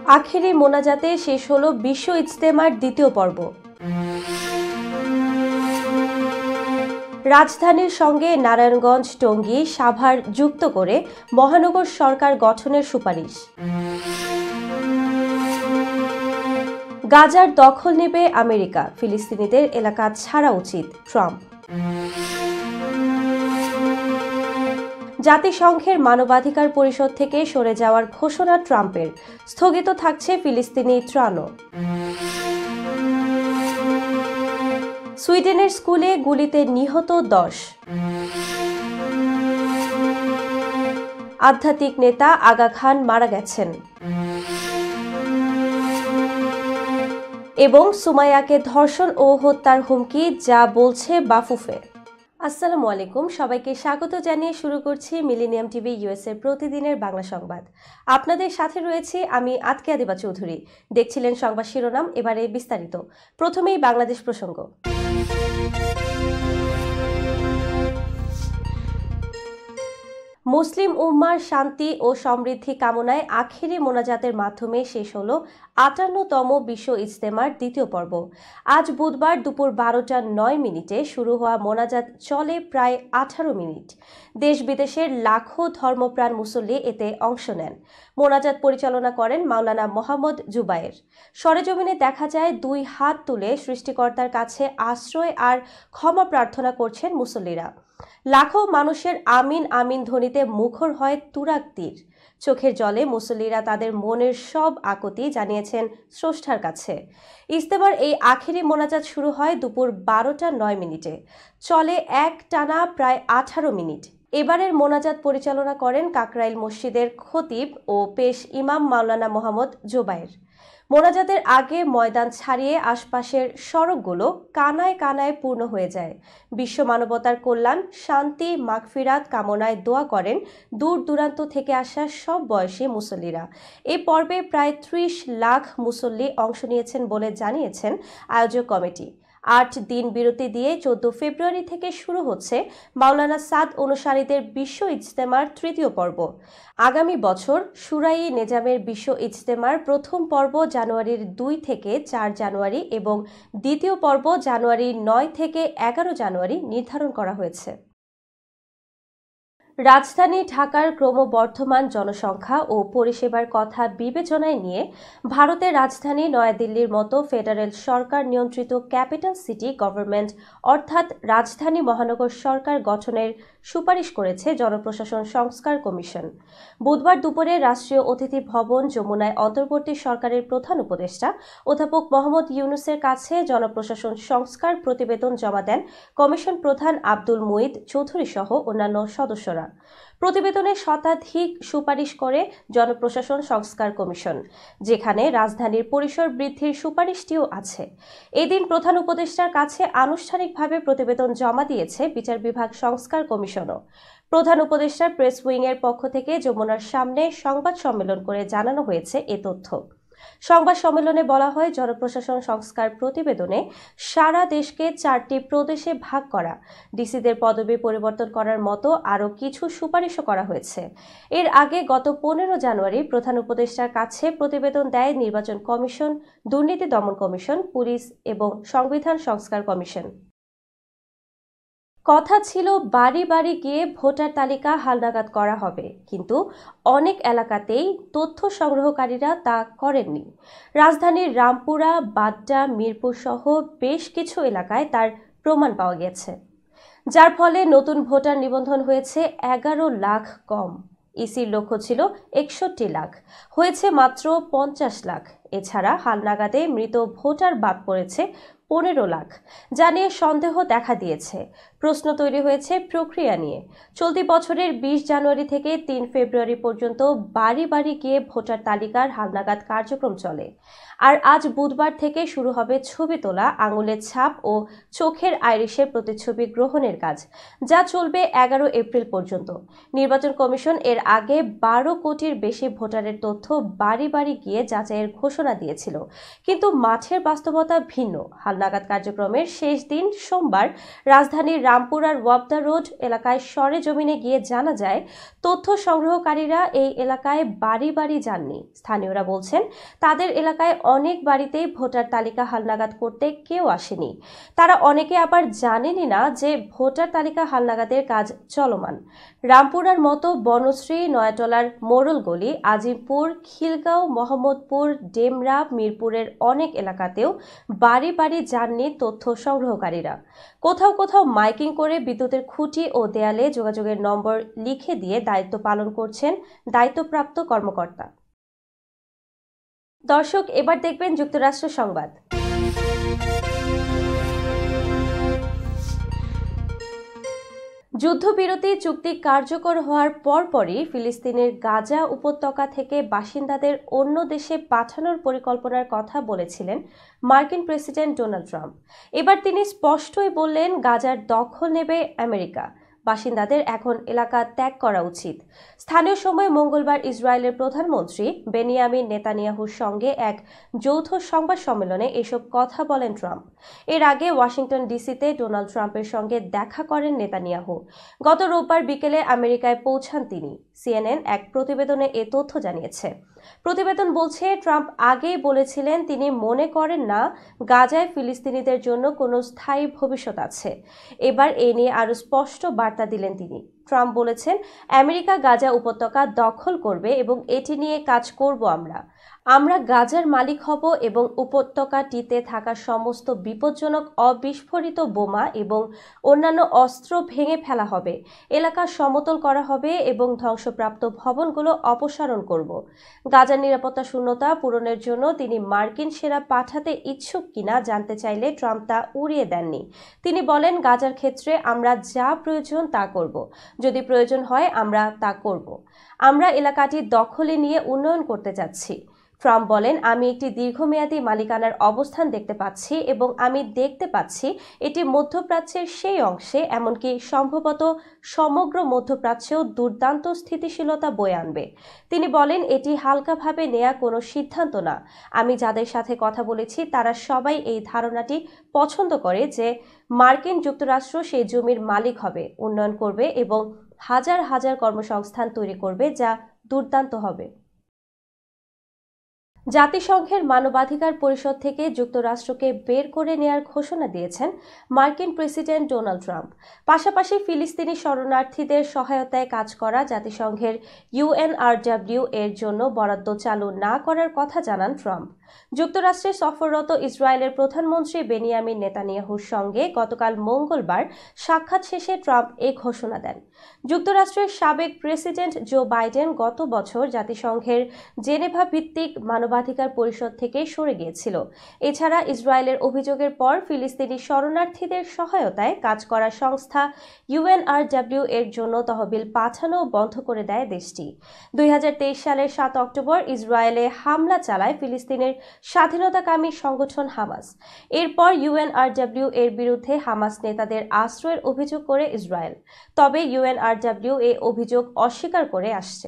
আখেরি মোনাজাতে শেষ হলো বিশ্ব ইজতেমার দ্বিতীয় পর্ব। রাজধানীর সঙ্গে নারায়ণগঞ্জ, টঙ্গী, সাভার যুক্ত করে মহানগর সরকার গঠনের সুপারিশ। গাজার দখল নেবে আমেরিকা, ফিলিস্তিনিদের এলাকা ছাড়া উচিত ট্রাম্প। জাতিসংঘের মানবাধিকার পরিষদ থেকে সরে যাওয়ার ঘোষণা ট্রাম্পের, স্থগিত থাকছে ফিলিস্তিনি ত্রাণও। সুইডেনের স্কুলে গুলিতে নিহত 10। আধ্যাত্মিক নেতা আগা খান মারা গেছেন। এবং সুমাইয়াকে ধর্ষণ ও হত্যার হুমকি, যা বলছে বাফুফে। আসসালামু আলাইকুম, সবাইকে স্বাগত জানিয়ে শুরু করছি মিলেনিয়াম টিভি ইউএসএ প্রতিদিনের বাংলা সংবাদ। আপনাদের সাথে রয়েছি আমি আতকিয়া দিবা চৌধুরী। দেখছিলেন সংবাদ শিরোনাম, এবারে বিস্তারিত। প্রথমেই বাংলাদেশ প্রসঙ্গ। মুসলিম উম্মার শান্তি ও সমৃদ্ধি কামনায় আখেরি মোনাজাতের মাধ্যমে শেষ হল ৫৮তম বিশ্ব ইজতেমার দ্বিতীয় পর্ব। আজ বুধবার দুপুর ১২টা ৯ শুরু হওয়া মোনাজাত চলে প্রায় ১৮ মিনিট। দেশ বিদেশের লাখো ধর্মপ্রাণ মুসল্লি এতে অংশ নেন। মোনাজাত পরিচালনা করেন মাওলানা মোহাম্মদ জুবায়ের। সরেজমিনে দেখা যায় ২ হাত তুলে সৃষ্টিকর্তার কাছে আশ্রয় আর ক্ষমা প্রার্থনা করছেন মুসল্লিরা। লাখো মানুষের আমিন আমিন ধ্বনিতে মুখর হয় তুরাগ তীর। চোখের জলে মুসল্লিরা তাদের মনের সব আকুতি জানিয়েছেন স্রষ্টার কাছে। ইজতেমার এই আখেরি মোনাজাত শুরু হয় দুপুর ১২টা ৯, চলে এক টানা প্রায় ১৮ মিনিট। এবারের মোনাজাত পরিচালনা করেন কাকরাইল মসজিদের খতিব ও পেশ ইমাম মাওলানা মোহাম্মদ জুবায়ের। মোনাজাতের আগে ময়দান ছাড়িয়ে আশপাশের সড়কগুলো কানায় কানায় পূর্ণ হয়ে যায়। বিশ্ব মানবতার কল্যাণ, শান্তি, মাগফিরাত কামনায় দোয়া করেন দূর দূরান্ত থেকে আসা সব বয়সী মুসল্লিরা। এই পর্বে প্রায় ৩০ লাখ মুসল্লি অংশ নিয়েছেন বলে জানিয়েছেন আয়োজক কমিটি। ৮ দিন বিরতি দিয়ে ১৪ ফেব্রুয়ারি থেকে শুরু হচ্ছে মাওলানা সাদ অনুসারীদের বিশ্ব ইজতেমার তৃতীয় পর্ব। আগামী বছর শুরাই নেজামের বিশ্ব ইজতেমার প্রথম পর্ব জানুয়ারির ২ থেকে ৪ জানুয়ারি এবং দ্বিতীয় পর্ব জানুয়ারির ৯ থেকে ১১ জানুয়ারি নির্ধারণ করা হয়েছে। রাজধানী ঢাকার ক্রমবর্ধমান জনসংখ্যা ও পরিষেবার কথা বিবেচনায় নিয়ে ভারতের রাজধানী নয়াদিল্লির মতো ফেডারেল সরকার নিয়ন্ত্রিত ক্যাপিটাল সিটি গভর্নমেন্ট অর্থাৎ রাজধানী মহানগর সরকার গঠনের সুপারিশ করেছে জনপ্রশাসন সংস্কার কমিশন। বুধবার দুপুরে রাষ্ট্রীয় অতিথি ভবন যমুনায় অন্তর্বর্তী সরকারের প্রধান উপদেষ্টা অধ্যাপক মোহাম্মদ ইউনূসের কাছে জনপ্রশাসন সংস্কার প্রতিবেদন জমা দেন কমিশন প্রধান আব্দুল মুঈদ চৌধুরী সহ অন্যান্য সদস্যরা। প্রতিবেদনে শতাধিক সুপারিশ করে জনপ্রশাসন সংস্কার কমিশন, যেখানে রাজধানীর পরিসর বৃদ্ধির সুপারিশটিও আছে। এদিন প্রধান উপদেষ্টার কাছে আনুষ্ঠানিকভাবে প্রতিবেদন জমা দিয়েছে বিচার বিভাগ সংস্কার কমিশনও। প্রধান উপদেষ্টার প্রেস উইংয়ের পক্ষ থেকে যমুনার সামনে সংবাদ সম্মেলন করে জানানো হয়েছে এ তথ্য। সংবাদ সম্মেলনে বলা হয়, জনপ্রশাসন সংস্কার প্রতিবেদনে সারা দেশকে ৪টি প্রদেশে ভাগ করা, ডিসিদের পদবি পরিবর্তন করার মতো আরও কিছু সুপারিশও করা হয়েছে। এর আগে গত ১৫ জানুয়ারি প্রধান উপদেষ্টার কাছে প্রতিবেদন দেয় নির্বাচন কমিশন, দুর্নীতি দমন কমিশন, পুলিশ এবং সংবিধান সংস্কার কমিশন। কথা ছিল বাড়ি বাড়ি গিয়ে ভোটার তালিকা হালনাগাদ করা হবে, কিন্তু অনেক এলাকাতেই তথ্য সংগ্রহকারীরা তা করেননি। রাজধানীর রামপুরা, বাড্ডা, মিরপুর সহ বেশ কিছু এলাকায় তার প্রমাণ পাওয়া গেছে, যার ফলে নতুন ভোটার নিবন্ধন হয়েছে ১১ লাখ কম। ইসির লক্ষ্য ছিল ৬১ লাখ, হয়েছে মাত্র ৫০ লাখ। এছাড়া হালনাগাদে মৃত ভোটার বাদ পড়েছে ১৫ লাখ, যা নিয়ে সন্দেহ দেখা দিয়েছে। প্রশ্ন তৈরি হয়েছে প্রক্রিয়া নিয়ে। চলতি বছরের ২০ জানুয়ারি থেকে ৩ ফেব্রুয়ারি পর্যন্ত বাড়ি বাড়ি গিয়ে ভোটার তালিকার হালনাগাদ কার্যক্রম চলে। আর আজ বুধবার থেকে শুরু হবে ছবি তোলা, আঙুলের ছাপ ও চোখের আইরিশের প্রতিচ্ছবি গ্রহণের কাজ, যা চলবে ১১ এপ্রিল পর্যন্ত। নির্বাচন কমিশন এর আগে ১২ কোটির বেশি ভোটারের তথ্য বাড়ি বাড়ি গিয়ে যাচাইয়ের ঘোষণা দিয়েছিল, কিন্তু মাঠের বাস্তবতা ভিন্ন। হালনাগাদ কার্যক্রমের শেষ দিন সোমবার রাজধানীর রামপুরার ওয়াবদা রোড এলাকায় সরেজমিনে গিয়ে জানা যায় তথ্য সংগ্রহকারীরা এই এলাকায় বাড়ি বাড়ি যাননি। স্থানীয়রা বলছেন তাদের এলাকায় অনেক বাড়িতেই ভোটার তালিকা হালনাগাদ করতে কেউ আসেনি। তারা অনেকে আবার জানেনই না যে ভোটার তালিকা হালনাগাদের কাজ চলমান। রামপুরার মতো বনশ্রী, নয়াটলার মোড়লগলি, আজিমপুর, খিলগাঁও, মোহাম্মদপুর, ডেমরা, মিরপুরের অনেক এলাকাতেও বাড়ি বাড়ি যাননি তথ্য সংগ্রহকারীরা। কোথাও কোথাও মাইকিং করে বিদ্যুতের খুঁটি ও দেয়ালে যোগাযোগের নম্বর লিখে দিয়ে দায়িত্ব পালন করছেন দায়িত্বপ্রাপ্ত কর্মকর্তা। দর্শক, এবার দেখবেন যুক্তরাষ্ট্র সংবাদ। যুদ্ধবিরতি চুক্তি কার্যকর হওয়ার পরপরই ফিলিস্তিনের গাজা উপত্যকা থেকে বাসিন্দাদের অন্য দেশে পাঠানোর পরিকল্পনার কথা বলেছিলেন মার্কিন প্রেসিডেন্ট ডোনাল্ড ট্রাম্প। এবার তিনি স্পষ্টই বললেন, গাজার দখল নেবে আমেরিকা। বাসিন্দাদের এখন এলাকা ত্যাগ করা উচিত। স্থানীয় সময় মঙ্গলবার ইসরায়েলের প্রধানমন্ত্রী বেনিয়ামিন নেতানিয়াহুর সঙ্গে এক যৌথ সংবাদ সম্মেলনে এসব কথা বলেন ট্রাম্প। এর আগে ওয়াশিংটন ডিসিতে ডোনাল্ড ট্রাম্পের সঙ্গে দেখা করেন নেতানিয়াহু। গত রোববার বিকেলে আমেরিকায় পৌঁছান তিনি। সিএনএন এক প্রতিবেদনে এ তথ্য জানিয়েছে। প্রতিবেদন বলছে, ট্রাম্প আগেই বলেছিলেন তিনি মনে করেন না গাজায় ফিলিস্তিনিদের জন্য কোনো স্থায়ী ভবিষ্যৎ আছে। এবার এ নিয়ে আরও স্পষ্ট বার্তা দিলেন তিনি। ট্রাম্প বলেছেন, আমেরিকা গাজা উপত্যকা দখল করবে এবং এটি নিয়ে কাজ করব আমরা গাজার মালিক হব এবং উপত্যকাটিতে থাকা সমস্ত বিপজ্জনক অবিস্ফোরিত বোমা এবং অন্যান্য অস্ত্র ভেঙে ফেলা হবে, এলাকা সমতল করা হবে এবং ধ্বংসপ্রাপ্ত ভবনগুলো অপসারণ করব। গাজার নিরাপত্তা শূন্যতা পূরণের জন্য তিনি মার্কিন সেনা পাঠাতে ইচ্ছুক কিনা জানতে চাইলে ট্রাম্প তা উড়িয়ে দেননি। তিনি বলেন, গাজার ক্ষেত্রে আমরা যা প্রয়োজন তা করব। যদি প্রয়োজন হয় আমরা তা করব। আমরা এলাকাটি দখলে নিয়ে উন্নয়ন করতে যাচ্ছি। ট্রাম্প বলেন, আমি একটি দীর্ঘমেয়াদী মালিকানার অবস্থান দেখতে পাচ্ছি এবং আমি দেখতে পাচ্ছি এটি মধ্যপ্রাচ্যের সেই অংশে, এমনকি সম্ভবত সমগ্র মধ্যপ্রাচ্যেও দুর্দান্ত স্থিতিশীলতা বয়ে আনবে। তিনি বলেন, এটি হালকাভাবে নেয়া কোনো সিদ্ধান্ত না। আমি যাদের সাথে কথা বলেছি তারা সবাই এই ধারণাটি পছন্দ করে যে মার্কিন যুক্তরাষ্ট্র সেই জমির মালিক হবে, উন্নয়ন করবে এবং হাজার হাজার কর্মসংস্থান তৈরি করবে, যা দুর্দান্ত হবে। জাতিসংঘের মানবাধিকার পরিষদ থেকে যুক্তরাষ্ট্রকে বের করে নেয়ার ঘোষণা দিয়েছেন মার্কিন প্রেসিডেন্ট ডোনাল্ড ট্রাম্প। পাশাপাশি ফিলিস্তিনি শরণার্থীদের সহায়তায় কাজ করা জাতিসংঘের UNRW এর জন্য বরাদ্দ চালু না করার কথা জানান ট্রাম্প। যুক্তরাষ্ট্রে সফররত ইসরায়েলের প্রধানমন্ত্রী বেনিয়ামিন নেতানিয়াহুর সঙ্গে গতকাল মঙ্গলবার সাক্ষাৎ শেষে ট্রাম্প এ ঘোষণা দেন। যুক্তরাষ্ট্রের সাবেক প্রেসিডেন্ট জো বাইডেন গত বছর জাতিসংঘের জেনেভা ভিত্তিক মানবাধিকার পরিষদ থেকে সরে গিয়েছিল। এছাড়া ইসরায়েলের অভিযোগের পর ফিলিস্তিনি শরণার্থীদের সহায়তায় কাজ করা সংস্থা UNRW এর জন্য তহবিল পাঠানো বন্ধ করে দেয় দেশটি। 2023 সালের 7 অক্টোবর ইসরায়েলে হামলা চালায় ফিলিস্তিনের স্বাধীনতাকামী সংগঠন হামাস। এরপর UNRW এর বিরুদ্ধে হামাস নেতাদের আশ্রয়ের অভিযোগ করে ইসরায়েল। তবে UNRW এই অভিযোগ অস্বীকার করে আসছে।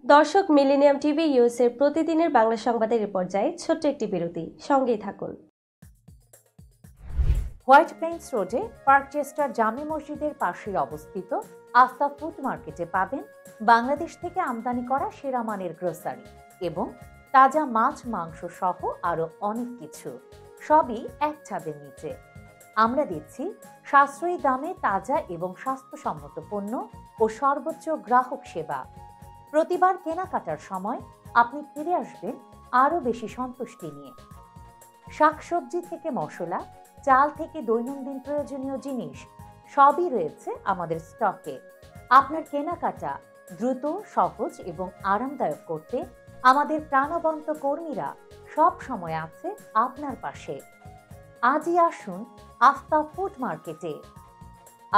দর্শক, মিলেনিয়াম টিভি ইউএস এর প্রতিদিনের বাংলা সংবাদের এ পর্যায়ে ছোট্ট একটি বিরতি, সঙ্গেই থাকুন। হোয়াইট প্লেন্স রোডে পার্কচেস্টার জামে মসজিদের পাশে অবস্থিত আফতাব ফুড মার্কেটে পাবেন বাংলাদেশ থেকে আমদানি করা সেরা মানের গ্রোসারি এবং তাজা মাছ, মাংস সহ আরো অনেক কিছু, সবই এক ছাদের নিচে। আমরা দিচ্ছি সাশ্রয়ী দামে তাজা এবং স্বাস্থ্যসম্মত পণ্য ও সর্বোচ্চ গ্রাহক সেবা। প্রতিবার কেনাকাটার সময় আপনি ফিরে আসবেন আরো বেশি সন্তুষ্টি নিয়ে। শাকসবজি থেকে মশলা, চাল থেকে দৈনন্দিন প্রয়োজনীয় জিনিস সবই রয়েছে আমাদের স্টকে। আপনার কেনাকাটা দ্রুত, সহজ এবং আরামদায়ক করতে আমাদের প্রাণবন্ত কর্মীরা সব সময় আছে আপনার পাশে। আজই আসুন আফতাব ফুড মার্কেটে।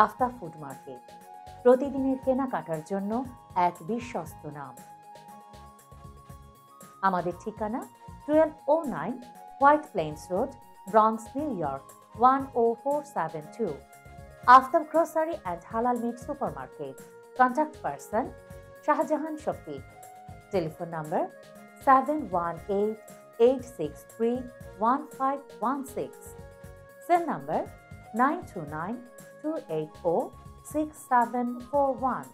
আফতাব ফুড মার্কেট, প্রতিদিনের কেনাকাটার জন্য এক বিশ্বস্ত নাম। আমাদের ঠিকানা 1209 white plains road, Bronx, New York 10472। Aftab grocery and halal meat supermarket. Contact person Shahjahan Shafiq. Telephone number 7188631516। Cell number 929-280-6741।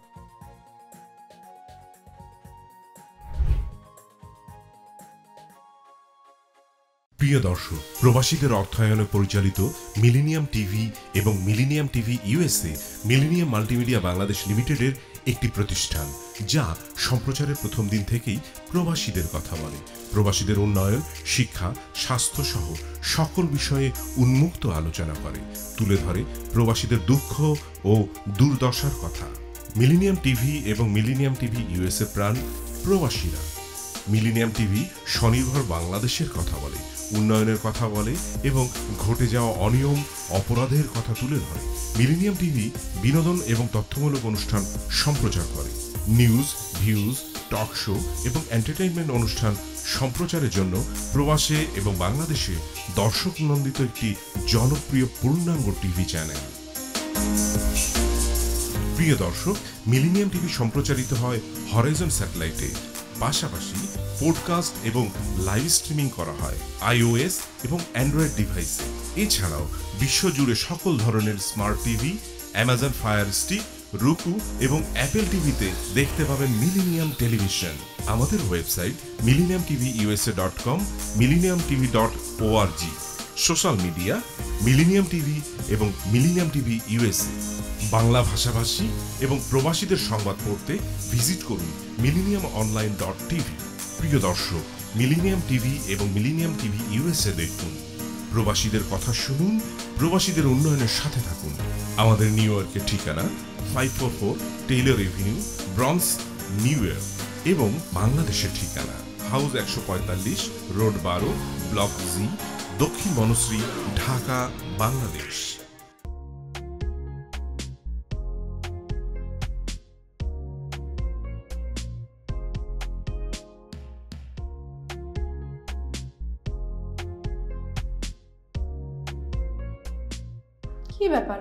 প্রিয় দর্শক, প্রবাসীদের অর্থায়নে পরিচালিত মিলেনিয়াম টিভি এবং millennium TV USA millennium multimedia Bangladesh লিমিটেডের একটি প্রতিষ্ঠান, যা সম্প্রচারের প্রথম দিন থেকেই প্রবাসীদের কথা বলে। প্রবাসীদের উন্নয়ন, শিক্ষা, স্বাস্থ্য সহ সকল বিষয়ে উন্মুক্ত আলোচনা করে, তুলে ধরে প্রবাসীদের দুঃখ ও দুর্দশার কথা। মিলেনিয়াম টিভি এবং মিলেনিয়াম টিভি ইউএসএ প্রাণ প্রবাসীরা। মিলেনিয়াম টিভি স্বনির্ভর বাংলাদেশের কথা বলে, উন্নয়নের কথা বলে এবং ঘটে যাওয়া অনিয়ম, অপরাধের কথা তুলে ধরে। মিলেনিয়াম টিভি বিনোদন এবং তথ্যমূলক অনুষ্ঠান সম্প্রচার করে। নিউজ, ভিউজ, টক শো এবং এন্টারটেইনমেন্ট অনুষ্ঠান সম্প্রচারের জন্য প্রবাসে এবং বাংলাদেশে দর্শক নন্দিত একটি জনপ্রিয় পূর্ণাঙ্গ টিভি চ্যানেল। প্রিয় দর্শক, মিলেনিয়াম টিভি সম্প্রচারিত হয় হরাইজন স্যাটেলাইটে। পাশাপাশি পডকাস্ট এবং লাইভ স্ট্রিমিং করা হয় iOS এবং অ্যান্ড্রয়েড ডিভাইসে। এছাড়াও বিশ্বজুড়ে সকল ধরনের smart TV, Amazon fire stick, রুকু এবং অ্যাপেল টিভিতে দেখতে পাবেন মিলেনিয়াম টেলিভিশন। আমাদের website millenniumtvusa.com, millenniumtv.org। Social media millennium TV এবং মিলেনিয়াম টিভি ইউএসএ। বাংলা ভাষাভাষী এবং প্রবাসীদের সংবাদ পড়তে ভিজিট করুন millenniumonline.tv। প্রিয় দর্শক, মিলেনিয়াম টিভি এবং মিলেনিয়াম টিভি ইউএসএ দেখুন, প্রবাসীদের কথা শুনুন, প্রবাসীদের উন্নয়নের সাথে থাকুন। আমাদের নিউ ইয়র্কের ঠিকানা 544 টেইলর এভিনিউ, ব্রনক্স, নিউ ইয়র্ক এবং বাংলাদেশের ঠিকানা হাউস 145, রোড 12, ব্লক জি, দক্ষিণ বনশ্রী, ঢাকা, বাংলাদেশ। কি ব্যাপার,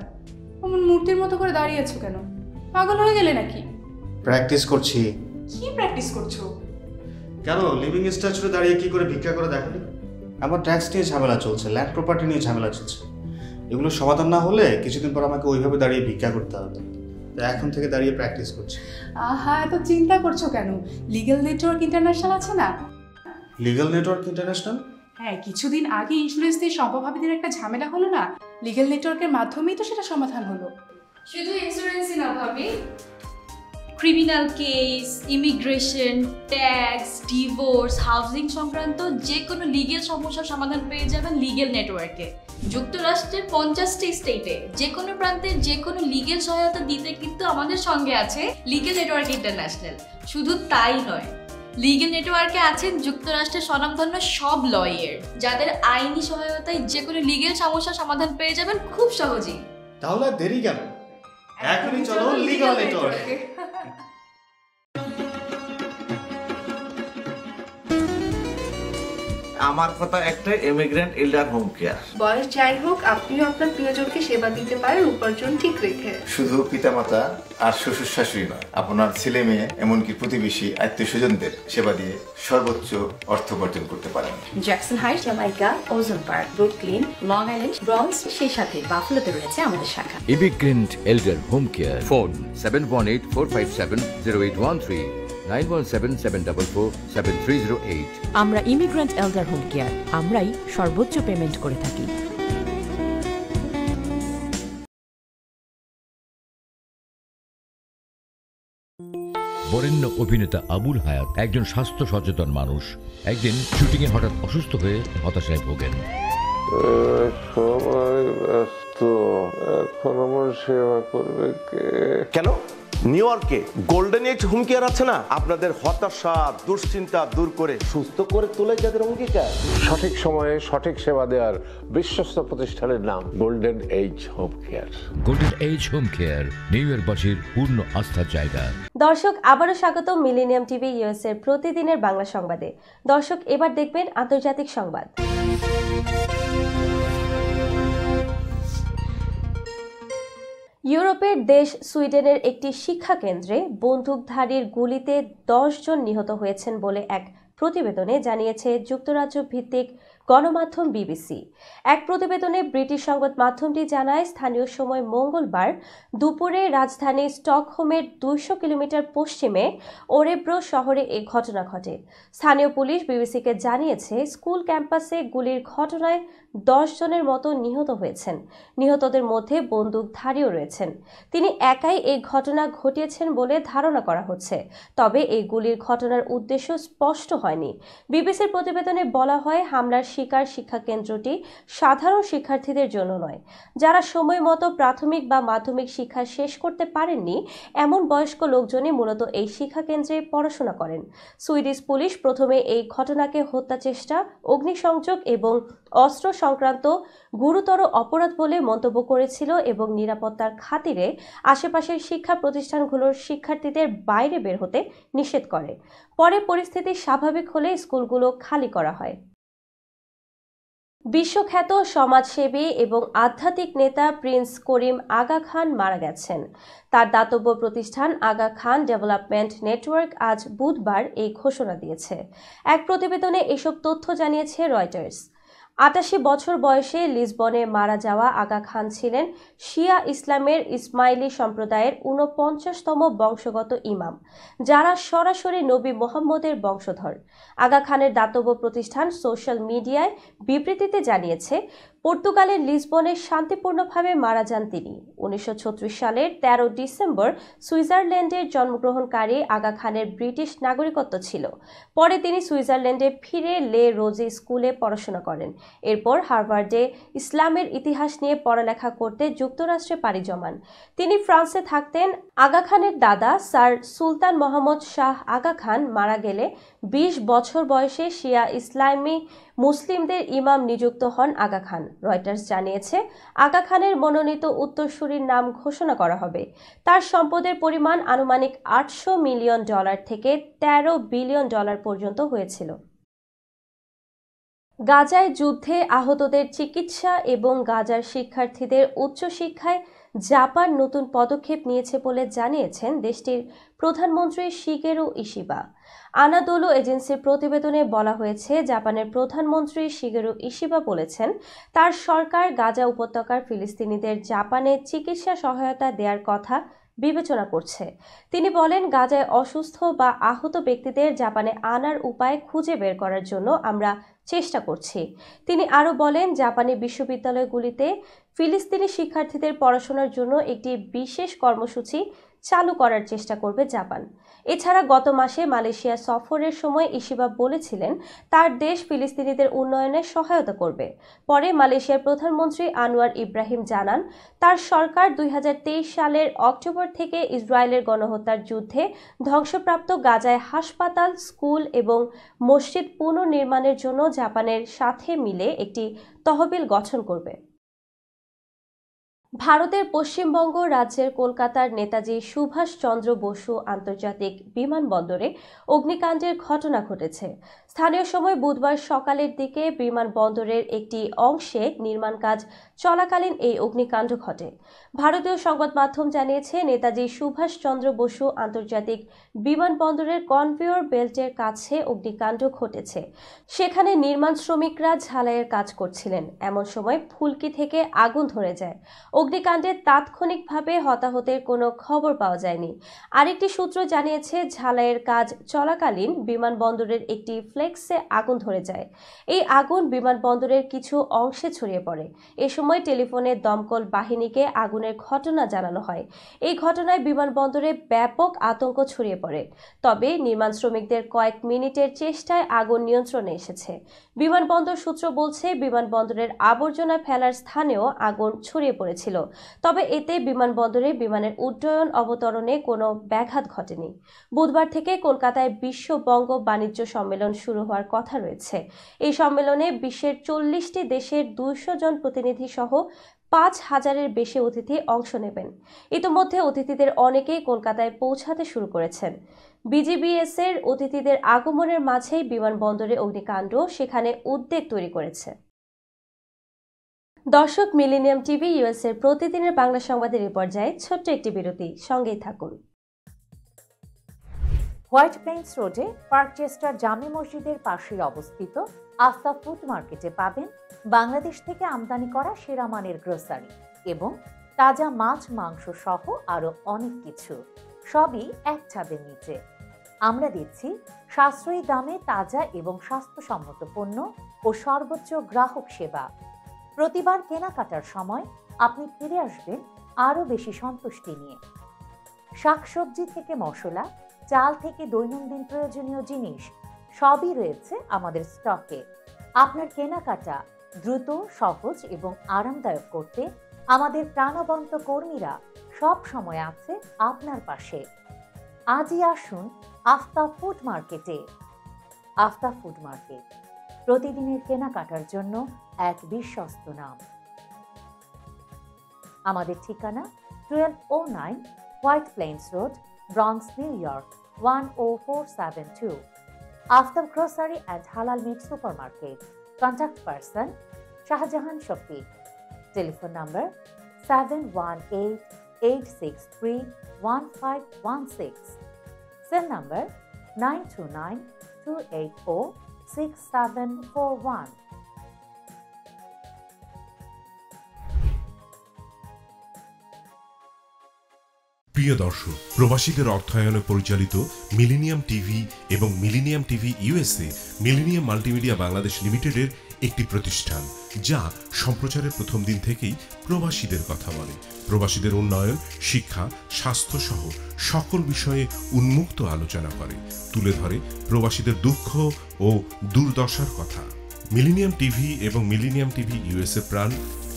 অমন মূর্তির মতো করে দাঁড়িয়ে আছো কেন? পাগল হয়ে গেলে নাকি? প্র্যাকটিস করছি। কি প্র্যাকটিস করছো? কেন লিভিং স্ট্যাচুতে দাঁড়িয়ে কি করে ভিক্ষা করে দেখনি? আমার ট্যাক্স নিয়ে ঝামেলা চলছে, ল্যান্ড প্রপার্টি নিয়ে ঝামেলা চলছে। এগুলো সমাধান না হলে কিছুদিন পর আমাকে ওইভাবে দাঁড়িয়ে ভিক্ষা করতে হবে। তাই এখন থেকে দাঁড়িয়ে প্র্যাকটিস করছি। আহা, এত চিন্তা করছো কেন? লিগ্যাল নেটওয়ার্ক ইন্টারন্যাশনাল আছে না? Legal network international? হ্যাঁ, কিছুদিন আগে ইন্স্যুরেন্স দিয়ে সম্পভাবীদের একটা ঝামেলা হলো না, লিগ্যাল নেটওয়ার্কের মাধ্যমেই তো সেটা সমাধান হলো। শুধু ইন্স্যুরেন্সই না ভাবি, criminal case, immigration, tax, divorce, housing সংক্রান্ত যে কোনো লিগেল সমস্যার সমাধান পেয়ে যাবেন লিগেল নেটওয়ার্কে। যুক্তরাষ্ট্রের 50টি স্টেটে যে কোনো প্রান্তে যে কোনো লিগেল সহায়তা দিতে কিন্তু আমাদের সঙ্গে আছে লিগেল নেটওয়ার্ক ইন্টারন্যাশনাল। শুধু তাই নয়, লিগেল নেটওয়ার্কে আছেন যুক্তরাষ্ট্রের স্বনামধন্য সব লয়ার, যাদের আইনি সহায়তায় যে কোনো লিগেল সমস্যার সমাধান পেয়ে যাবেন খুব সহজেই। তাহলে দেরি কেন? এখনই চলো লিগ্যাল নেটওয়ার্কে। আমার কথা একটা, ইমিগ্রেন্ট এল্ডার হোম কেয়ার। বয়স যাই হোক, আপনিও আপনার প্রিয়জনকে সেবা দিতে পারেন উপার্জন ঠিক রেখে। শুধু পিতামাতা আর শ্বশুর শাশুড়ি নয়, আপনার ছেলে মেয়ে এমনকি প্রতিবেশী আত্মীয় স্বজনদের সেবা দিয়ে সর্বোচ্চ অর্থ উপার্জন করতে পারেন। Jackson Heights, Jamaica, Ozone Park, Brooklyn, Long Island, Bronx, সেই সাথে বাফলোতে রয়েছে আমাদের শাখা। Immigrant elder home care. Phone 7184570813, 9177447308। আমরা ইমিগ্রেন্ট এল্ডার হোম কেয়ার, আমরাই সর্বোচ্চ পেমেন্ট করে থাকি। বরেণ্য অভিনেতা আবুল হায়াত একজন স্বাস্থ্য সচেতন মানুষ। একদিন শুটিং এ হঠাৎ অসুস্থ হয়ে হতাশায় ভোগেন। সবাই ব্যস্ত, এখন আমার সেবা করবে কে? কেন? নিউ ইয়র্কে গোল্ডেন এজ হোম কেয়ার আছে না, আপনাদের হতাশা দুশ্চিন্তা দূর করে সুস্থ করে তোলে যাদের অঙ্গীকার। সঠিক সময়ে সঠিক সেবা দেওয়ার বিশ্বস্ত প্রতিষ্ঠানের নাম golden age home care. Golden age home care নিউ ইয়র্কবাসীর পূর্ণ আস্থার জায়গা। দর্শক, আবারও স্বাগত মিলেনিয়াম টিভি ইউএসএ প্রতিদিনের বাংলা সংবাদে। দর্শক, এবার দেখবেন আন্তর্জাতিক সংবাদ। ইউরোপের দেশ সুইডেনের একটি শিক্ষা কেন্দ্রে বন্দুকধারীর গুলিতে 10 জন নিহত হয়েছেন বলে এক প্রতিবেদনে জানিয়েছে যুক্তরাজ্য ভিত্তিক গণমাধ্যম বিবিসি। এক প্রতিবেদনে ব্রিটিশ সংবাদ মাধ্যমটি জানায়, স্থানীয় সময় মঙ্গলবার দুপুরে রাজধানী স্টকহোমের 200 কিলোমিটার পশ্চিমে ওরেব্রো শহরে এই ঘটনা ঘটে। স্থানীয় পুলিশ বিবিসিকে জানিয়েছে, স্কুল ক্যাম্পাসে গুলির ঘটনায় 10 জনের মতো নিহত হয়েছেন। নিহতদের মধ্যে বন্দুকধারীও রয়েছেন। তিনি একাই এই ঘটনা ঘটিয়েছেন বলে ধারণা করা হচ্ছে, তবে এই গুলির ঘটনার উদ্দেশ্য স্পষ্ট হয়নি। বিবিসির প্রতিবেদনে বলা হয়, হামলার শিকার শিক্ষাকেন্দ্রটি সাধারণ শিক্ষার্থীদের জন্য নয়। যারা সময় মতো প্রাথমিক বা মাধ্যমিক শিক্ষা শেষ করতে পারেননি এমন বয়স্ক লোকজনই মূলত এই শিক্ষাকেন্দ্রে পড়াশোনা করেন। সুইডিশ পুলিশ প্রথমে এই ঘটনাকে হত্যাচেষ্টা, অগ্নিসংযোগ এবং অস্ত্র সংক্রান্ত গুরুতর অপরাধ বলে মন্তব্য করেছিল এবং নিরাপত্তার খাতিরে আশেপাশের শিক্ষা প্রতিষ্ঠানগুলোর শিক্ষার্থীদের বাইরে বের হতে নিষেধ করে। পরে পরিস্থিতি স্বাভাবিক হলে স্কুলগুলো খালি করা হয়। বিশ্বখ্যাত সমাজসেবী এবং আধ্যাত্মিক নেতা প্রিন্স করিম আগা খান মারা গেছেন। তার দাতব্য প্রতিষ্ঠান আগা খান ডেভেলপমেন্ট নেটওয়ার্ক আজ বুধবার এই ঘোষণা দিয়েছে। এক প্রতিবেদনে এসব তথ্য জানিয়েছে রয়টার্স। 88 বছর বয়সে লিসবনে মারা যাওয়া আগা খান ছিলেন শিয়া ইসলামের ইসমাইলি সম্প্রদায়ের 49তম বংশগত ইমাম, যারা সরাসরি নবী মুহাম্মদের বংশধর। আগা খানের দাতব্য প্রতিষ্ঠান সোশ্যাল মিডিয়ায় বিবৃতিতে জানিয়েছে, পর্তুগালের লিসবনে শান্তিপূর্ণভাবে মারা যান তিনি। 1936 সালের 13 ডিসেম্বর সুইজারল্যান্ডের জন্মগ্রহণকারী আগা খানের ব্রিটিশ নাগরিকত্ব ছিল। পরে তিনি সুইজারল্যান্ডে ফিরে লে রোজি স্কুলে পড়াশোনা করেন। এরপর হার্ভার্ডে ইসলামের ইতিহাস নিয়ে পড়ালেখা করতে যুক্তরাষ্ট্রে পাড়ি জমান। তিনি ফ্রান্সে থাকতেন। আগা খানের দাদা স্যার সুলতান মোহাম্মদ শাহ আগা খান মারা গেলে 20 বছর বয়সে শিয়া ইসলামী মুসলিমদের ইমাম নিযুক্ত হন আগা খান। রয়টার্স জানিয়েছে, আগা খানের মনোনীত উত্তরসূরির নাম ঘোষণা করা হবে। তার সম্পদের পরিমাণ আনুমানিক $800 মিলিয়ন থেকে $13 বিলিয়ন পর্যন্ত হয়েছিল। গাজায় যুদ্ধে আহতদের চিকিৎসা এবং গাজার শিক্ষার্থীদের উচ্চশিক্ষায় জাপান নতুন পদক্ষেপ নিয়েছে বলে জানিয়েছেন দেশটির প্রধানমন্ত্রী শিগেরু ইশিবা। আনাদোলু এজেন্সির প্রতিবেদনে বলা হয়েছে, জাপানের প্রধানমন্ত্রী শিগেরু ইশিবা বলেছেন, তার সরকার গাজা উপত্যকার ফিলিস্তিনিদের জাপানে চিকিৎসা সহায়তা দেওয়ার কথা বিবেচনা করছে। তিনি বলেন, গাজায় অসুস্থ বা আহত ব্যক্তিদের জাপানে আনার উপায় খুঁজে বের করার জন্য আমরা চেষ্টা করছি। তিনি আরও বলেন, জাপানি বিশ্ববিদ্যালয়গুলিতে ফিলিস্তিনি শিক্ষার্থীদের পড়াশোনার জন্য একটি বিশেষ কর্মসূচি চালু করার চেষ্টা করবে জাপান। এছাড়া গত মাসে মালয়েশিয়া সফরের সময় ইশিবা বলেছিলেন, তার দেশ ফিলিস্তিনিদের উন্নয়নে সহায়তা করবে। পরে মালয়েশিয়ার প্রধানমন্ত্রী আনোয়ার ইব্রাহিম জানান, তার সরকার 2023 সালের অক্টোবর থেকে ইসরায়েলের গণহত্যার যুদ্ধে ধ্বংসপ্রাপ্ত গাজায় হাসপাতাল, স্কুল এবং মসজিদ পুনর্নির্মাণের জন্য জাপানের সাথে মিলে একটি তহবিল গঠন করবে। ভারতের পশ্চিমবঙ্গ রাজ্যের কলকাতার নেতাজি সুভাষচন্দ্র বসু আন্তর্জাতিক বিমানবন্দরে অগ্নিকাণ্ডের ঘটনা ঘটেছে। স্থানীয় সময় বুধবার সকালের দিকে বিমানবন্দরের একটি অংশে নির্মাণ কাজ চলাকালীন এই অগ্নিকাণ্ড ঘটে। ভারতীয় সংবাদ মাধ্যম জানিয়েছে, নেতাজি সুভাষচন্দ্র বসু আন্তর্জাতিক বিমানবন্দরের কনভেয়র বেল্টের কাছে অগ্নিকাণ্ড ঘটেছে। সেখানে নির্মাণ শ্রমিকরা ঝালাইয়ের কাজ করছিলেন। এমন সময় ফুলকি থেকে আগুন ধরে যায়। অগ্নিকাণ্ডে তাৎক্ষণিকভাবে হতাহতের কোনো খবর পাওয়া যায়নি। আরেকটি সূত্র জানিয়েছে, ঝালাইয়ের কাজ চলাকালীন বিমানবন্দরের একটি ফ্লেক্সে আগুন ধরে যায়। এই আগুন বিমানবন্দরের কিছু অংশে ছড়িয়ে পড়ে। এ সময় টেলিফোনে দমকল বাহিনীকে আগুনের ঘটনা জানানো হয়। এই ঘটনায় বিমানবন্দরে ব্যাপক আতঙ্ক ছড়িয়ে পড়ে। তবে নির্মাণ শ্রমিকদের কয়েক মিনিটের চেষ্টায় আগুন নিয়ন্ত্রণে এসেছে। বিমানবন্দর সূত্র বলছে, বিমানবন্দরের আবর্জনা ফেলার স্থানেও আগুন ছড়িয়ে পড়েছিল। তবে এতে বিমানবন্দরে বিমানের উড্ডয়ন অবতরণে কোনো ব্যাঘাত ঘটেনি। বুধবার থেকে কলকাতায় বিশ্ব বঙ্গ বাণিজ্য সম্মেলন শুরু হওয়ার কথা রয়েছে। এই সম্মেলনে বিশ্বের 40টি দেশের 200 জন প্রতিনিধি সহ 5000-এর বেশি অতিথি অংশ নেবেন। ইতিমধ্যে অতিথিদের অনেকেই কলকাতায় পৌঁছাতে শুরু করেছেন। বিজিবিএস-এর অতিথিদের আগমনের মাঝেই বিমানবন্দরে অগ্নিকাণ্ড সেখানে উদ্বেগ তৈরি করেছে। দর্শক, মিলেনিয়াম টিভি ইউএসের প্রতিদিনের বাংলা সংবাদের এই পর্যায়ে ছোট্ট একটি বিরতি, সঙ্গেই থাকুন। হোয়াইট প্লেন্স রোডে পার্কচেস্টার জামে মসজিদের পাশে অবস্থিত আস্থা ফুড মার্কেটে পাবেন বাংলাদেশ থেকে আমদানি করা সেরা মানের গ্রোসারি এবং তাজা মাছ মাংস সহ আরো অনেক কিছু, সবই এক ছাদের নিচে। আমরা দিচ্ছি সাশ্রয়ী দামে তাজা এবং স্বাস্থ্যসম্মত পণ্য ও সর্বোচ্চ গ্রাহক সেবা। প্রতিবার কেনাকাটার সময় আপনি ফিরে আসবেন আরো বেশি সন্তুষ্টি নিয়ে। শাকসবজি থেকে মশলা, চাল থেকে দৈনন্দিন প্রয়োজনীয় জিনিস সবই রয়েছে আমাদের স্টকে। আপনার কেনাকাটা দ্রুত, সহজ এবং আরামদায়ক করতে আমাদের প্রাণবন্ত কর্মীরা সব সময় আছে আপনার পাশে। আজই আসুন আস্থা ফুড মার্কেটে। আস্থা ফুড মার্কেট, প্রতিদিনের কেনাকাটার জন্য এক বিশ্বস্ত নাম। আমাদের ঠিকানা 1209 white plains road, Bronx, New York 10472। Aftab grocery and halal meat supermarket. Contact person Shahjahan Shafiq. Telephone number 7188631516। Cell number 9292846741। প্রিয় দর্শক, প্রবাসীদের অর্থায়নে পরিচালিত মিলেনিয়াম টিভি এবং millennium TV USA millennium multimedia Bangladesh লিমিটেডের একটি প্রতিষ্ঠান, যা সম্প্রচারের প্রথম দিন থেকেই প্রবাসীদের কথা বলে। প্রবাসীদের উন্নয়ন, শিক্ষা, স্বাস্থ্য সহ সকল বিষয়ে উন্মুক্ত আলোচনা করে, তুলে ধরে প্রবাসীদের দুঃখ ও দুর্দশার কথা। মিলেনিয়াম টিভি এবং মিলেনিয়াম টিভি ইউএসএ প্রাণ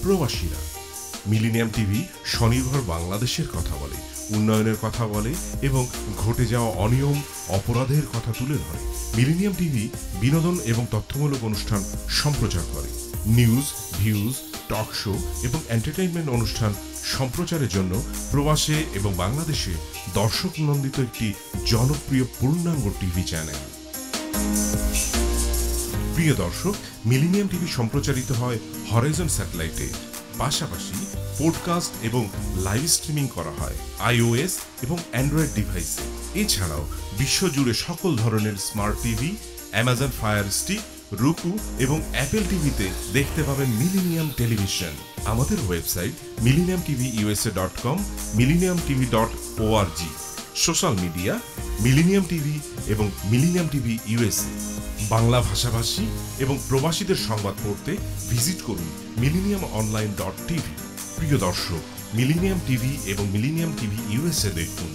প্রবাসীরা। মিলেনিয়াম টিভি স্বনির্ভর বাংলাদেশের কথা বলে, উন্নয়নের কথা বলে এবং ঘটে যাওয়া অনিয়ম, অপরাধের কথা তুলে ধরে। মিলেনিয়াম টিভি বিনোদন এবং তথ্যমূলক অনুষ্ঠান সম্প্রচার করে। নিউজ, ভিউজ, টক শো এবং এন্টারটেইনমেন্ট অনুষ্ঠান সম্প্রচারের জন্য প্রবাসে এবং বাংলাদেশে দর্শক নন্দিত একটি জনপ্রিয় পূর্ণাঙ্গ টিভি চ্যানেল। প্রিয় দর্শক, মিলেনিয়াম টিভি সম্প্রচারিত হয় হরাইজন স্যাটেলাইটে, পাশাপাশি পডকাস্ট এবং লাইভ স্ট্রিমিং করা হয় iOS এবং অ্যান্ড্রয়েড ডিভাইসে। এছাড়াও বিশ্বজুড়ে সকল ধরনের smart TV, Amazon fire stick, রুকু এবং অ্যাপেল টিভিতে দেখতে পাবেন মিলেনিয়াম টেলিভিশন। আমাদের website millenniumtvusa.com, millenniumtv.org। Social media millennium TV এবং মিলেনিয়াম টিভি ইউএসএ। বাংলা ভাষাভাষী এবং প্রবাসীদের সংবাদ পড়তে ভিজিট করুন millenniumonline.tv। প্রিয় দর্শক, মিলেনিয়াম টিভি এবং মিলেনিয়াম টিভি ইউএসএ দেখুন।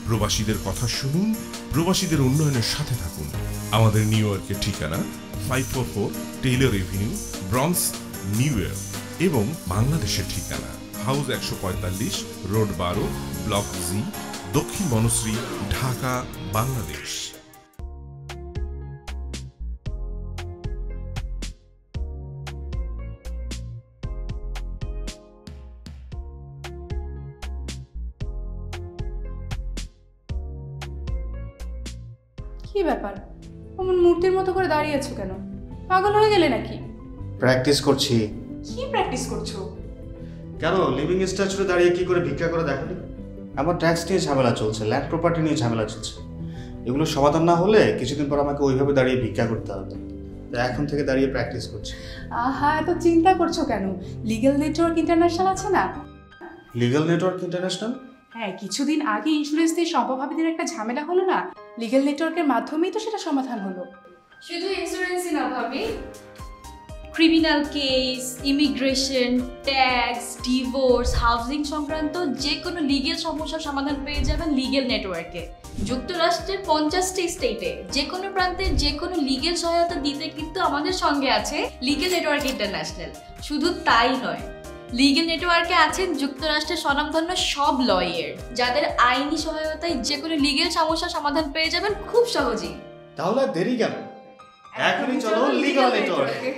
প্রবাসীদের কথা শুনুন, প্রবাসীদের উন্নয়নের সাথে থাকুন। আমাদের নিউ ইয়র্কের ঠিকানা 544 Taylor Avenue, Bronx, New York এবং বাংলাদেশের ঠিকানা হাউস 145, রোড 12, ব্লক জি, দক্ষিণ বনশ্রী, ঢাকা, বাংলাদেশ। কি ব্যাপার, অমন মূর্তির মতো করে দাঁড়িয়ে আছো কেন? পাগল হয়ে গেলে নাকি? প্র্যাকটিস করছি। কি প্র্যাকটিস করছো? কেন লিভিং স্ট্রাকচারে দাঁড়িয়ে কি করে ভিক্ষা করে দেখনি? আমার ট্যাক্স নিয়ে ঝামেলা চলছে, ল্যান্ড প্রপার্টি নিয়ে ঝামেলা চলছে। এগুলো সমাধান না হলে কিছুদিন পর আমাকে ওইভাবে দাঁড়িয়ে ভিক্ষা করতে হবে। তাই এখন থেকে দাঁড়িয়ে প্র্যাকটিস করছি। আহা, এত চিন্তা করছো কেন? লিগ্যাল নেটওয়ার্ক ইন্টারন্যাশনাল আছে না? Legal network international? হ্যাঁ, কিছুদিন আগে ইন্স্যুরেন্স দিয়ে সম্পভাবীদের একটা ঝামেলা হলো না, লিগ্যাল নেটওয়ার্কের মাধ্যমেই তো সেটা সমাধান হলো। শুধু ইন্স্যুরেন্সই না ভাবি, criminal case, immigration, tax, divorce, housing সংক্রান্ত যে কোনো লিগেল সমস্যার সমাধান পেয়ে যাবেন লিগেল নেটওয়ার্কে। যুক্তরাষ্ট্রের 50টি স্টেটে যে কোনো প্রান্তে যে কোনো লিগেল সহায়তা দিতে কিন্তু আমাদের সঙ্গে আছে লিগেল নেটওয়ার্ক ইন্টারন্যাশনাল। শুধু তাই নয়, লিগেল নেটওয়ার্কে আছেন যুক্তরাষ্ট্রের স্বনামধন্য সব লয়ার, যাদের আইনি সহায়তায় যে কোনো লিগেল সমস্যার সমাধান পেয়ে যাবেন খুব সহজেই। তাহলে দেরি কেন? এখনই চলো লিগ্যাল নেটওয়ার্কে।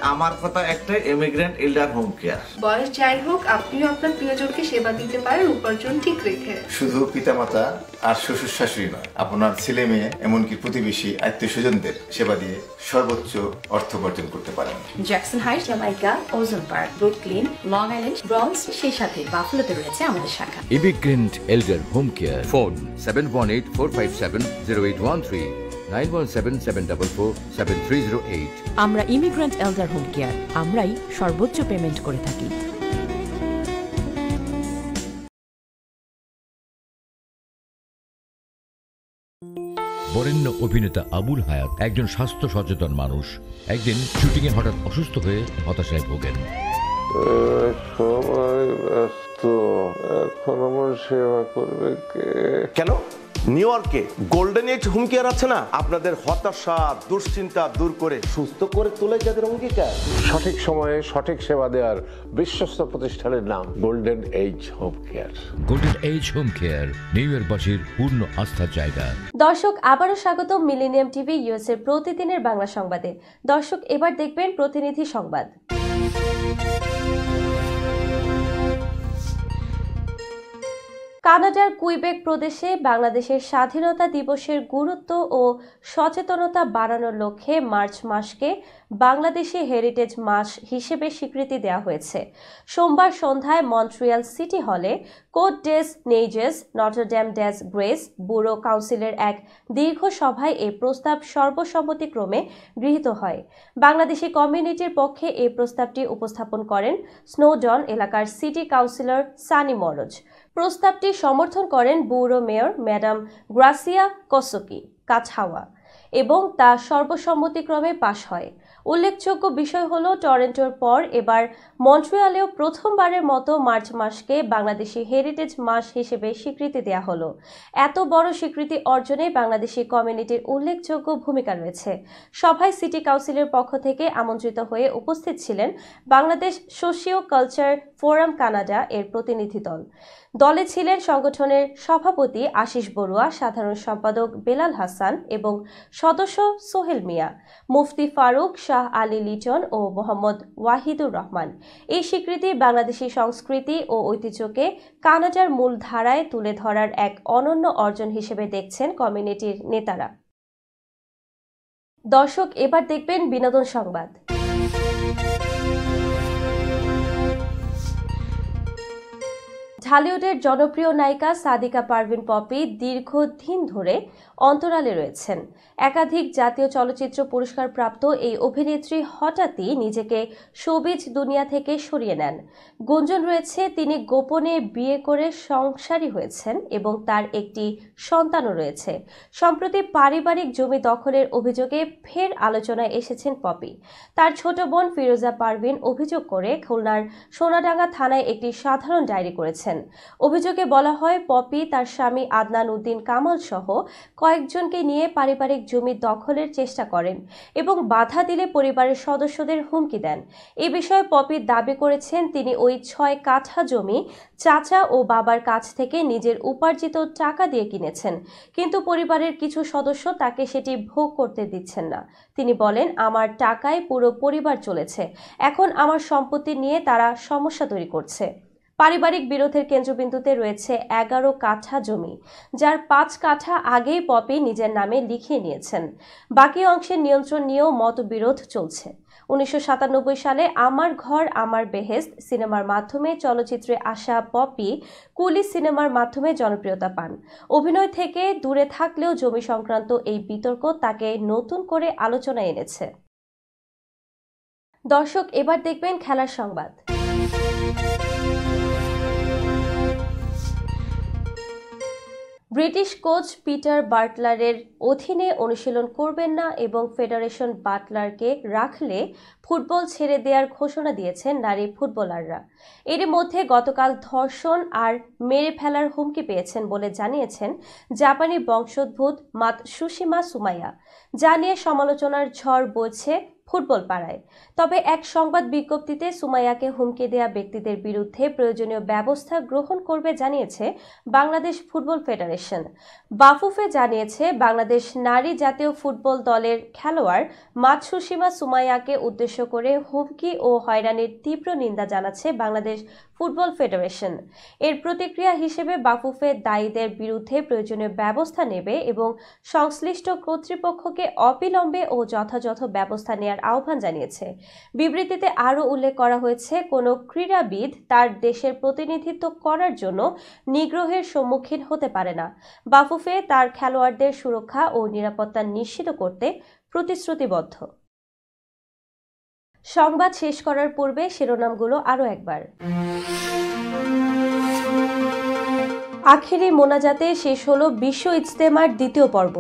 আমার কথা একটাই, ইমিগ্রেন্ট এল্ডার হোম কেয়ার। বয়স যাই হোক, আপনিও আপনার প্রিয়জনকে সেবা দিতে পারেন উপার্জন ঠিক রেখে। শুধু পিতামাতা আর শ্বশুর শাশুড়ি নয়, আপনার ছেলে মেয়ে এমনকি প্রতিবেশী আত্মীয় স্বজনদের সেবা দিয়ে সর্বোচ্চ অর্থ উপার্জন করতে পারেন। Jackson Heights, Jamaica, Ozone Park, Brooklyn, Long island, bronze, সেই সাথে বাফলোতে রয়েছে আমাদের শাখা। Immigrant elder home care. Phone 7184570813, 9177447308। আমরা ইমিগ্রেন্ট এল্ডার হোম কেয়ার, আমরাই সর্বোচ্চ পেমেন্ট করে থাকি। বরেণ্য অভিনেতা আবুল হায়াত একজন স্বাস্থ্য সচেতন মানুষ। একদিন শুটিংয়ে হঠাৎ অসুস্থ হয়ে হতাশায় ভোগেন। সবাই ব্যস্ত, এখন আমার সেবা করবে কে? কেন? নিউ ইয়র্কে গোল্ডেন এইজ হোম কেয়ার আছে না, আপনাদের হতাশা দুশ্চিন্তা দূর করে সুস্থ করে তোলে যাদের অঙ্গীকার। সঠিক সময়ে সঠিক সেবা দেওয়ার বিশ্বস্ত প্রতিষ্ঠানের নাম golden age home care. Golden age home care নিউ ইয়র্কবাসীর পূর্ণ আস্থার জায়গা। দর্শক, আবারও স্বাগত মিলেনিয়াম টিভি ইউএসএ প্রতিদিনের বাংলা সংবাদে। দর্শক, এবার দেখবেন প্রতিনিধি সংবাদ। কানাডার কুইবেক প্রদেশে বাংলাদেশের স্বাধীনতা দিবসের গুরুত্ব ও সচেতনতা বাড়ানোর লক্ষ্যে মার্চ মাসকে বাংলাদেশি হেরিটেজ মাস হিসেবে স্বীকৃতি দেওয়া হয়েছে। সোমবার সন্ধ্যায় মন্ট্রিয়াল সিটি হলে কোট ডেস নেইজেস নটরডেম ডেস গ্রেস ব্যুরো কাউন্সিলের এক দীর্ঘ সভায় এই প্রস্তাব সর্বসম্মতিক্রমে গৃহীত হয়। বাংলাদেশি কমিউনিটির পক্ষে এই প্রস্তাবটি উপস্থাপন করেন স্নোডন এলাকার সিটি কাউন্সিলর সানি মরজ। প্রস্তাবটি সমর্থন করেন ব্যুরো মেয়র ম্যাডাম গ্রাসিয়া কসোকি কাছাওয়া এবং তা সর্বসম্মতিক্রমে পাশ হয়। উল্লেখযোগ্য বিষয় হল, টরন্টোর পর এবার মন্ট্রিয়ালেও প্রথমবারের মতো মার্চ মাসকে বাংলাদেশি হেরিটেজ মাস হিসেবে স্বীকৃতি দেওয়া হলো। এত বড় স্বীকৃতি অর্জনে বাংলাদেশি কমিউনিটির উল্লেখযোগ্য ভূমিকা রয়েছে। সভায় সিটি কাউন্সিলের পক্ষ থেকে আমন্ত্রিত হয়ে উপস্থিত ছিলেন Bangladesh socio culture forum Canada এর প্রতিনিধি দল। দলে ছিলেন সংগঠনের সভাপতি আশিস বড়ুয়া, সাধারণ সম্পাদক বেলাল হাসান এবং সদস্য সোহেল মিয়া, মুফতি ফারুক, শাহ আলী লিটন ও মোহাম্মদ ওয়াহিদুর রহমান। এই স্বীকৃতি বাংলাদেশি সংস্কৃতি ও ঐতিহ্যকে কানাডার মূল ধারায় তুলে ধরার এক অনন্য অর্জন হিসেবে দেখছেন কমিউনিটির নেতারা। দর্শক, এবার দেখবেন বিনোদন সংবাদ। ঢালিউডের জনপ্রিয় নায়িকা সাদিকা পারভিন পপি দীর্ঘদিন ধরে অন্তরালে রয়েছেন। একাধিক জাতীয় চলচ্চিত্র পুরস্কার প্রাপ্ত এই অভিনেত্রী হঠাৎই নিজেকে শোবিজ দুনিয়া থেকে সরিয়ে নেন। গুঞ্জন রয়েছে তিনি গোপনে বিয়ে করে সংসারী হয়েছেন এবং তার একটি সন্তানও রয়েছে। সম্প্রতি পারিবারিক জমি দখলের অভিযোগে ফের আলোচনায় এসেছেন পপি। তার ছোট বোন ফিরোজা পারভিন অভিযোগ করে খুলনার সোনাডাঙ্গা থানায় একটি সাধারণ ডায়েরি করেছেন। অভিযোগে বলা হয়, পপি তার স্বামী আদনান উদ্দিন কামাল সহ কয়েকজনকে নিয়ে পারিবারিক জমি দখলের চেষ্টা করেন এবং বাধা দিলে পরিবারের সদস্যদের হুমকি দেন। এ বিষয়ে পপি দাবি করেছেন তিনি ওই 6 কাঠা জমি চাচা ও বাবার কাছ থেকে নিজের উপার্জিত টাকা দিয়ে কিনেছেন, কিন্তু পরিবারের কিছু সদস্য তাকে সেটি ভোগ করতে দিচ্ছেন না। তিনি বলেন, আমার টাকায় পুরো পরিবার চলেছে, এখন আমার সম্পত্তি নিয়ে তারা সমস্যা তৈরি করছে। পারিবারিক বিরোধের কেন্দ্রবিন্দুতে রয়েছে 11 কাঠা জমি, যার 5 কাঠা আগেই পপি নিজের নামে লিখিয়ে নিয়েছেন। বাকি অংশের নিয়ন্ত্রণ নিয়েও মতবিরোধ চলছে। 1997 সালে আমার ঘর আমার বেহেশত সিনেমার মাধ্যমে চলচ্চিত্রে আসা পপি কুলি সিনেমার মাধ্যমে জনপ্রিয়তা পান। অভিনয় থেকে দূরে থাকলেও জমি সংক্রান্ত এই বিতর্ক তাকে নতুন করে আলোচনায় এনেছে। দর্শক, এবার দেখবেন খেলার সংবাদ। ব্রিটিশ কোচ পিটার বাটলারের অধীনে অনুশীলন করবেন না এবং ফেডারেশন বাটলারকে রাখলে ফুটবল ছেড়ে দেওয়ার ঘোষণা দিয়েছেন নারী ফুটবলাররা। এর মধ্যে গতকাল ধর্ষণ আর মেরে ফেলার হুমকি পেয়েছেন বলে জানিয়েছেন জাপানি বংশোদ্ভূত মাতসুশিমা সুমাইয়া। যা নিয়ে সমালোচনার ঝড় বইছে ফুটবল পাড়ায়। তবে এক সংবাদ বিজ্ঞপ্তিতে সুমাইয়াকে হুমকি দেয়া ব্যক্তিদের বিরুদ্ধে প্রয়োজনীয় ব্যবস্থা গ্রহণ করবে জানিয়েছে বাংলাদেশ ফুটবল ফেডারেশন। বাফুফে জানিয়েছে, বাংলাদেশ নারী জাতীয় ফুটবল দলের খেলোয়াড় মাতসুসীমা সুমাইয়াকে উদ্দেশ্য করে হুমকি ও হয়রানির তীব্র নিন্দা জানাচ্ছে বাংলাদেশ ফুটবল ফেডারেশন। এর প্রতিক্রিয়া হিসেবে বাফুফে দায়ীদের বিরুদ্ধে প্রয়োজনীয় ব্যবস্থা নেবে এবং সংশ্লিষ্ট কর্তৃপক্ষকে অবিলম্বে ও যথাযথ ব্যবস্থা নেওয়ার আহ্বান জানিয়েছে। বিবৃতিতে আরও উল্লেখ করা হয়েছে, কোনো ক্রীড়াবিদ তার দেশের প্রতিনিধিত্ব করার জন্য নিগ্রহের সম্মুখীন হতে পারে না। বাফুফে তার খেলোয়াড়দের সুরক্ষা ও নিরাপত্তা নিশ্চিত করতে প্রতিশ্রুতিবদ্ধ। সংবাদ শেষ করার পূর্বে শিরোনামগুলো আরও একবার। আখেরি মোনাজাতে শেষ হলো বিশ্ব ইজতেমার দ্বিতীয় পর্ব।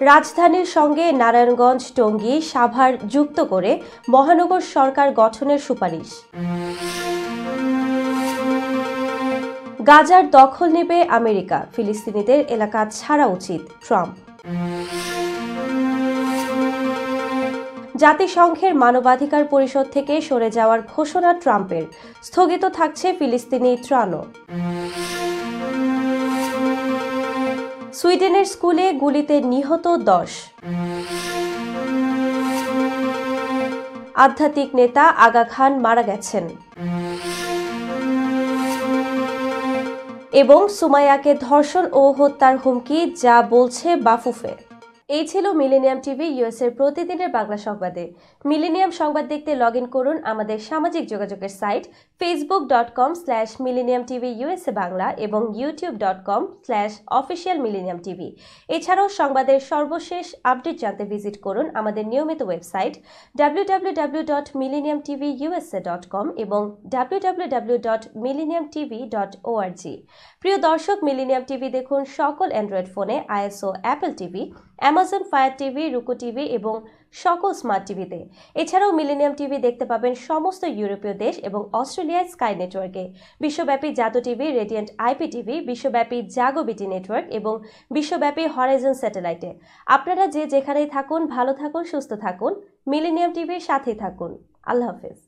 রাজধানীর সঙ্গে নারায়ণগঞ্জ, টঙ্গী, সাভার যুক্ত করে মহানগর সরকার গঠনের সুপারিশ। গাজার দখল নেবে আমেরিকা, ফিলিস্তিনিদের এলাকা ছাড়া উচিত ট্রাম্প। জাতিসংঘের মানবাধিকার পরিষদ থেকে সরে যাওয়ার ঘোষণা ট্রাম্পের, স্থগিত থাকছে ফিলিস্তিনি ত্রাণও। সুইডেনের স্কুলে গুলিতে নিহত 10। আধ্যাত্মিক নেতা আগা খান মারা গেছেন। এবং সুমাইয়াকে ধর্ষণ ও হত্যার হুমকি, যা বলছে বাফুফে। এই ছিল মিলেনিয়াম টিভি ইউএস এর প্রতিদিনের বাংলা সংবাদে। মিলেনিয়াম সংবাদ দেখতে লগ ইন করুন আমাদের সামাজিক যোগাযোগের সাইট facebook.com/millenniumtvusa বাংলা এবং youtube.com/officialmillenniumtv। এছাড়াও সংবাদের সর্বশেষ আপডেট জানতে ভিজিট করুন আমাদের নিয়মিত ওয়েবসাইট www.millenniumtvusa.com এবং www.millenniumtv.org। প্রিয় দর্শক, মিলেনিয়াম টিভি দেখুন সকল অ্যান্ড্রয়েড ফোনে, ISO, Apple TV, Amazon fire TV, রুকু টিভি এবং সকল স্মার্ট টিভিতে। এছাড়াও মিলেনিয়াম টিভি দেখতে পাবেন সমস্ত ইউরোপীয় দেশ এবং অস্ট্রেলিয়ায় স্কাই নেটওয়ার্কে, বিশ্বব্যাপী জাদু টিভি, রেডিয়েন্ট আইপি টিভি, বিশ্বব্যাপী জাগো বিটি নেটওয়ার্ক এবং বিশ্বব্যাপী হরাইজন স্যাটেলাইটে। আপনারা যে যেখানেই থাকুন, ভালো থাকুন, সুস্থ থাকুন, মিলেনিয়াম টিভির সাথেই থাকুন। আল্লাহ হাফেজ।